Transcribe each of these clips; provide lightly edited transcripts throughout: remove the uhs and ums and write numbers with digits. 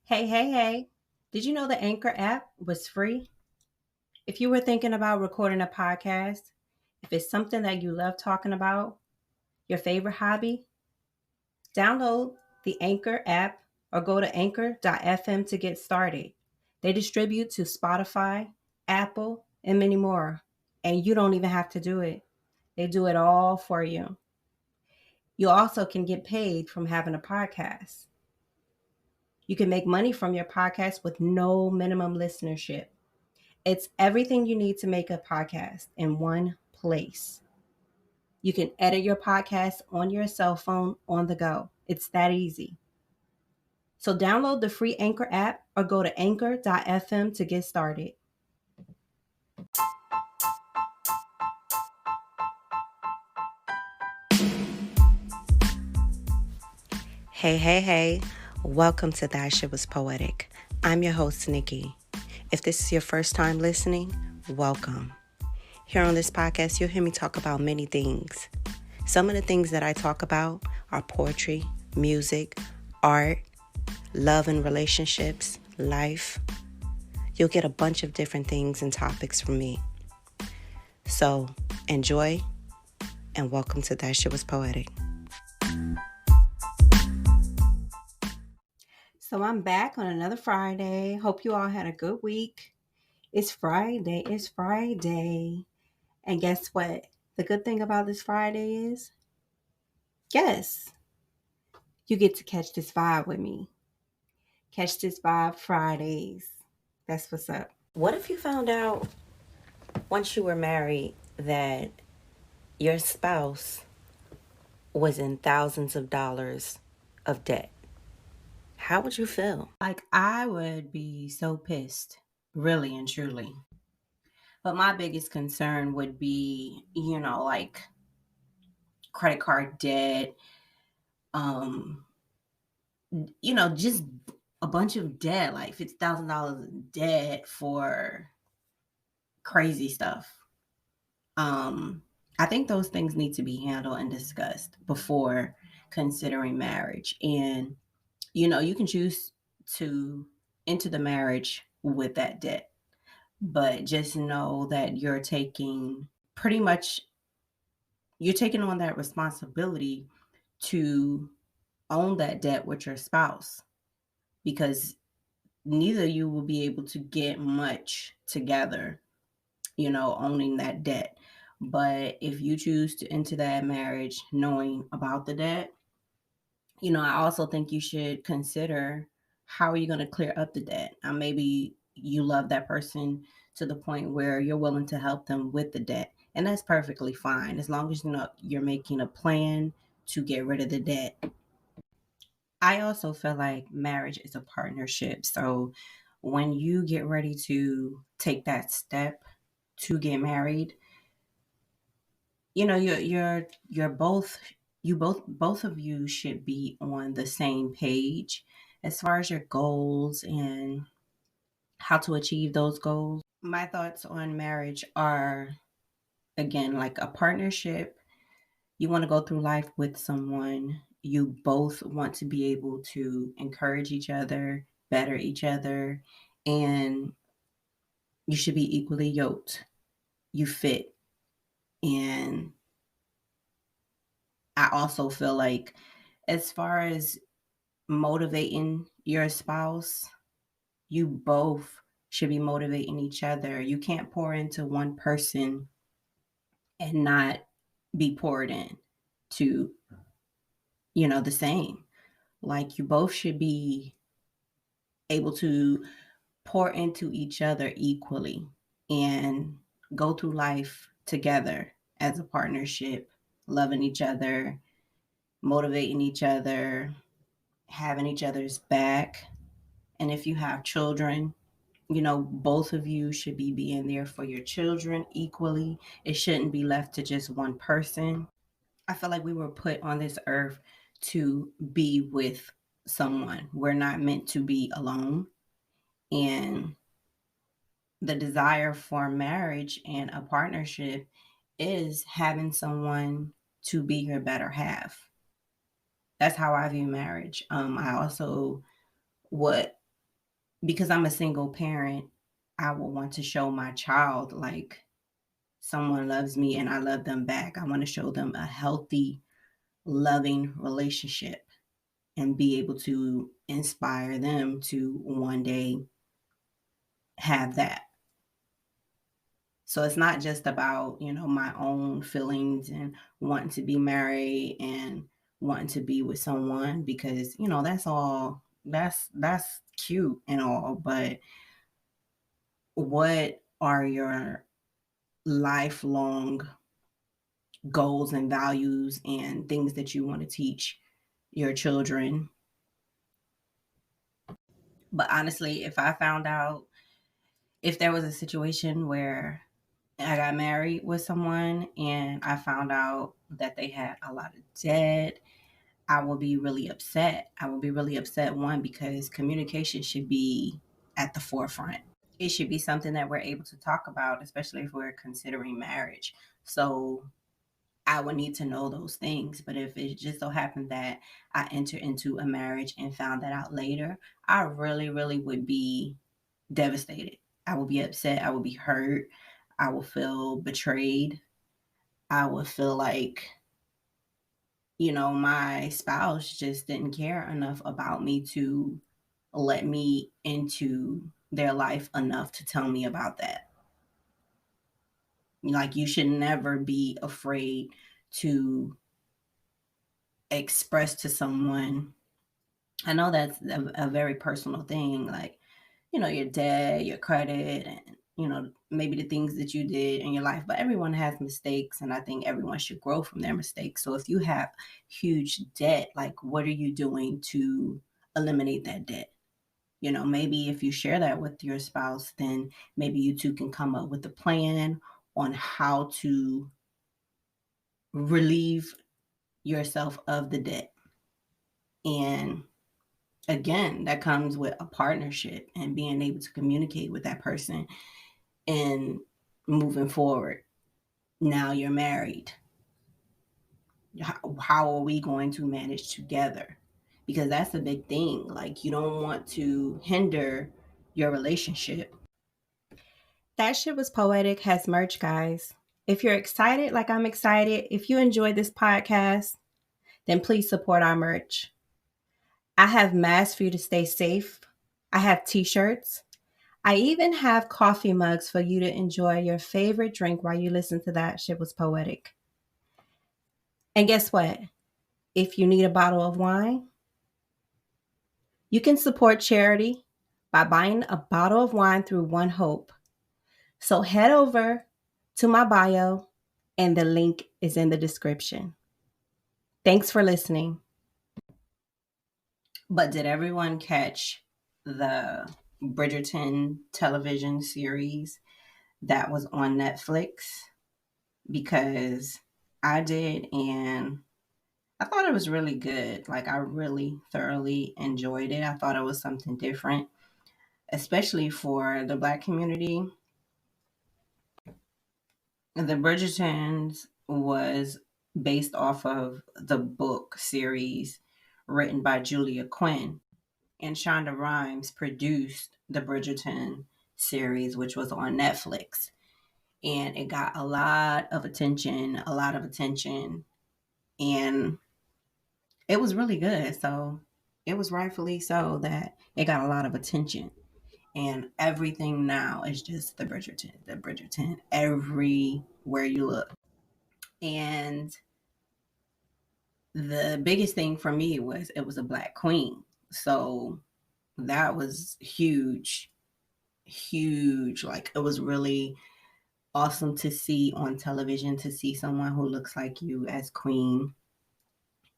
Hey, hey, hey. Did you know the Anchor app was free? If you were thinking about recording a podcast, if it's something that you love talking about, your favorite hobby, download the Anchor app or go to anchor.fm to get started. They distribute to Spotify, Apple, and many more. And you don't even have to do it. They do it all for you. You also can get paid from having a podcast. You can make money from your podcast with no minimum listenership. It's everything you need to make a podcast in one place. You can edit your podcast on your cell phone on the go. It's that easy. So download the free Anchor app or go to anchor.fm to get started. Hey, hey, hey. Welcome to That Shit Was Poetic. I'm your host, Nikki. If this is your first time listening, welcome. Here on this podcast, you'll hear me talk about many things. Some of the things that I talk about are poetry, music, art, love and relationships, life. You'll get a bunch of different things and topics from me. So enjoy and welcome to That Shit Was Poetic. So I'm back on another Friday. Hope you all had a good week. It's Friday. And guess what? The good thing about this Friday is, yes, you get to catch this vibe with me. Catch this vibe Fridays. That's what's up. What if you found out once you were married that your spouse was in thousands of dollars of debt? How would you feel? Like, I would be so pissed, really and truly. But my biggest concern would be, like credit card debt, um, just a bunch of debt, like $50,000 in debt for crazy stuff. I think those things need to be handled and discussed before considering marriage. And, you can choose to enter the marriage with that debt, but just know that pretty much, you're taking on that responsibility to own that debt with your spouse, because neither you will be able to get much together, owning that debt. But if you choose to enter that marriage knowing about the debt, I also think you should consider, how are you going to clear up the debt? Maybe you love that person to the point where you're willing to help them with the debt. And that's perfectly fine, as long as you're making a plan to get rid of the debt. I also feel like marriage is a partnership. So when you get ready to take that step to get married, you're both of you should be on the same page as far as your goals and how to achieve those goals. My thoughts on marriage are, again, like a partnership. You want to go through life with someone. You both want to be able to encourage each other, better each other, and you should be equally yoked. You fit. And I also feel like, as far as motivating your spouse, you both should be motivating each other. You can't pour into one person and not be poured in to, the same. Like, you both should be able to pour into each other equally and go through life together as a partnership, loving each other, motivating each other, having each other's back. And if you have children, both of you should be being there for your children equally. It shouldn't be left to just one person. I feel like we were put on this earth to be with someone. We're not meant to be alone. And the desire for marriage and a partnership is having someone to be your better half. That's how I view marriage. I also, what because I'm a single parent, I will want to show my child like someone loves me and I love them back. I want to show them a healthy, loving relationship and be able to inspire them to one day have that. So it's not just about, my own feelings and wanting to be married and wanting to be with someone because, that's all that's cute and all, but what are your lifelong goals and values and things that you want to teach your children? But honestly, if there was a situation where I got married with someone and I found out that they had a lot of debt, I will be really upset. I will be really upset, one, because communication should be at the forefront. It should be something that we're able to talk about, especially if we're considering marriage. So I would need to know those things. But if it just so happened that I enter into a marriage and found that out later, I really, really would be devastated. I would be upset. I would be hurt. I would feel betrayed. I would feel like, my spouse just didn't care enough about me to let me into their life enough to tell me about that. Like, you should never be afraid to express to someone. I know that's a very personal thing, like, your debt, your credit, and, maybe the things that you did in your life. But everyone has mistakes, and I think everyone should grow from their mistakes. So if you have huge debt, like, what are you doing to eliminate that debt? Maybe if you share that with your spouse, then maybe you two can come up with a plan on how to relieve yourself of the debt. And again, that comes with a partnership and being able to communicate with that person and moving forward. Now you're married. How are we going to manage together? Because that's the big thing. Like, you don't want to hinder your relationship. That Shit Was Poetic has merch, guys. If you're excited, like I'm excited, if you enjoyed this podcast, then please support our merch. I have masks for you to stay safe. I have t shirts. I even have coffee mugs for you to enjoy your favorite drink while you listen to That Shit Was Poetic. And guess what? If you need a bottle of wine, you can support charity by buying a bottle of wine through One Hope. So head over to my bio, and the link is in the description. Thanks for listening. But did everyone catch the Bridgerton television series that was on Netflix? Because I did, and I thought it was really good. Like, I really thoroughly enjoyed it. I thought it was something different, especially for the Black community. The Bridgertons was based off of the book series written by Julia Quinn, and Shonda Rhimes produced the Bridgerton series, which was on Netflix. And it got a lot of attention, and it was really good. So it was rightfully so that it got a lot of attention. And everything now is just the Bridgerton, everywhere you look. And the biggest thing for me was it was a Black queen. So that was huge, huge. Like, it was really awesome to see on television, to see someone who looks like you as queen.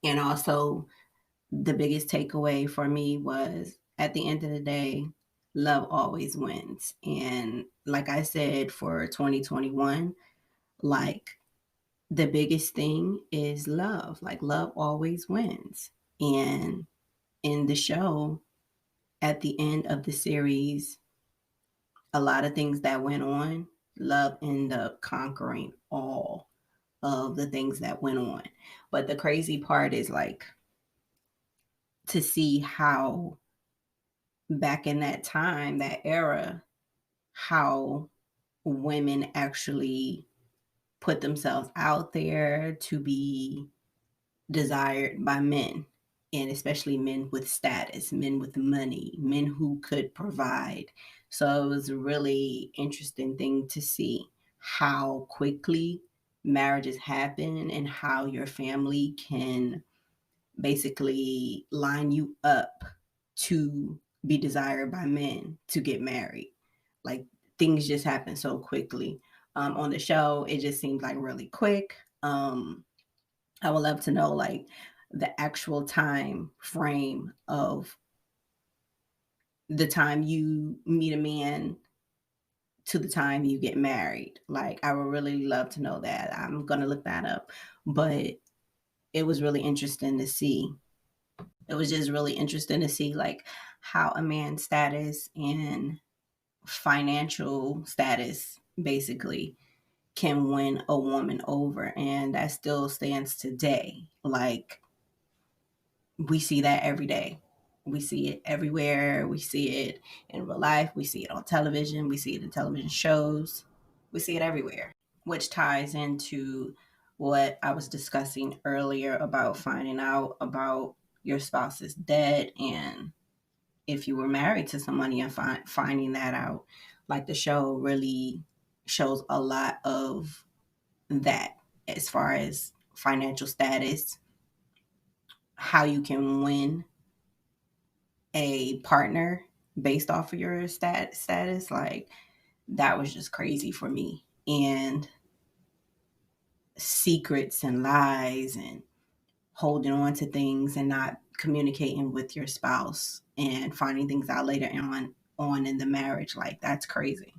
And also, the biggest takeaway for me was, at the end of the day, love always wins. And like I said, for 2021, like, the biggest thing is love. Like, love always wins. And in the show, at the end of the series, a lot of things that went on, love ended up conquering all of the things that went on. But the crazy part is, like, to see how back in that time, that era, how women actually put themselves out there to be desired by men, and especially men with status, men with money, men who could provide. So it was a really interesting thing to see how quickly marriages happen and how your family can basically line you up to be desired by men to get married. Like, things just happen so quickly. On the show, it just seemed like really quick. I would love to know, like, the actual time frame of the time you meet a man to the time you get married. Like, I would really love to know that. I'm gonna look that up. But it was really interesting to see. It was just really interesting to see, like, how a man's status and financial status basically can win a woman over. And that still stands today. Like, we see that every day. We see it everywhere. We see it in real life. We see it on television. We see it in television shows. We see it everywhere, which ties into what I was discussing earlier about finding out about your spouse's debt, and if you were married to somebody and finding that out. Like, the show really shows a lot of that as far as financial status, how you can win a partner based off of your status. Like, that was just crazy for me. And secrets and lies and holding on to things and not communicating with your spouse and finding things out later on in the marriage, like, that's crazy.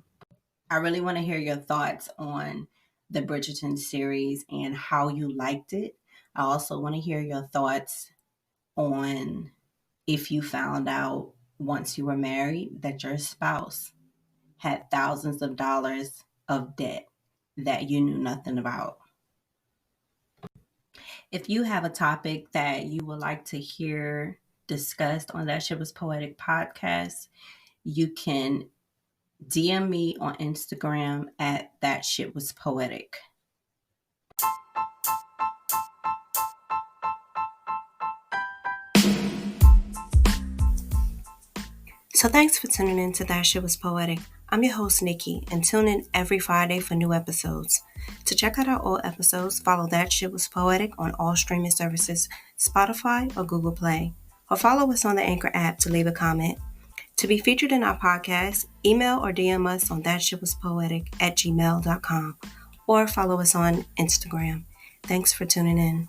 I really want to hear your thoughts on the Bridgerton series and how you liked it. I also want to hear your thoughts on if you found out once you were married that your spouse had thousands of dollars of debt that you knew nothing about. If you have a topic that you would like to hear discussed on That Shit Was Poetic podcast, you can DM me on Instagram at That Shit Was Poetic. So thanks for tuning in to That Shit Was Poetic. I'm your host, Nikki, and tune in every Friday for new episodes. To check out our old episodes, follow That Shit Was Poetic on all streaming services, Spotify or Google Play, or follow us on the Anchor app to leave a comment. To be featured in our podcast, email or DM us on thatshitwaspoetic@gmail.com or follow us on Instagram. Thanks for tuning in.